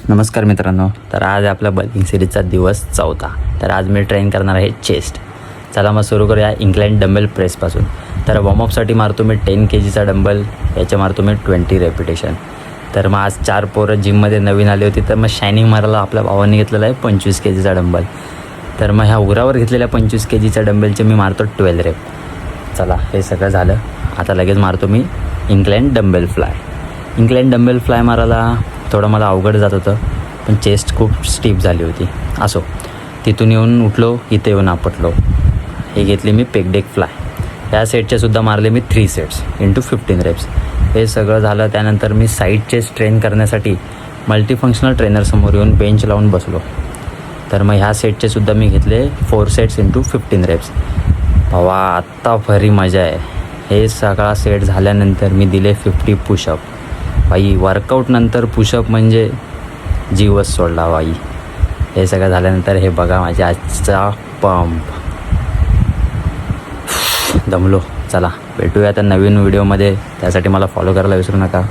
नमस्कार मित्रांनो. तर आज आपला बल्किंग सिरीजचा दिवस 4था. तर आज मी ट्रेन करणार आहे चेस्ट. चला मग सुरू करूया इंक्लाइन डंबेल प्रेसपासून. तर वॉर्मअपसाठी मारतो मी 10 kgचा डंबल, याच्या मारतो मी 20 रेपिटेशन. तर मग आज 4 पोरं जिममध्ये नवीन आली होती, तर मग शायनिंग मारायला आपल्या भावाने घेतलेला आहे 25 kgचा डंबल. तर मग ह्या उरावर घेतलेल्या 25 kgच्या डंबेलचे मी मारतो 12 रेप. चला हे सगळं झालं. आता लगेच मारतो मी incline dumbbell fly. Incline dumbbell fly मारायला थोडं मला अवघड जात होतं, पण चेस्ट खूप स्टीप झाली होती. असो, तिथून येऊन उठलो, इथे येऊन आपटलो. हे घेतली मी पेकडेक फ्लाय. या सेटचेसुद्धा मारले मी 3 सेट्स इंटू 15 रेप्स. हे सगळं झालं. त्यानंतर मी साईड चेस्ट ट्रेन करण्यासाठी मल्टीफंक्शनल ट्रेनरसमोर येऊन बेंच लावून बसलो. तर मग ह्या सेटचेसुद्धा मी घेतले 4 सेट्स इंटू 15 रेप्स. भावा आत्ता खरी मजा आहे. हे सगळा सेट झाल्यानंतर मी दिले 50 पुशअप. बाई वर्कआउटनंतर पुशअप म्हणजे जीवच सोडला बाई. हे सगळं झाल्यानंतर हे बघा माझ्या आजचा पंप. दमलो. चला भेटूया आता नवीन व्हिडिओमध्ये. त्यासाठी मला फॉलो करायला विसरू नका.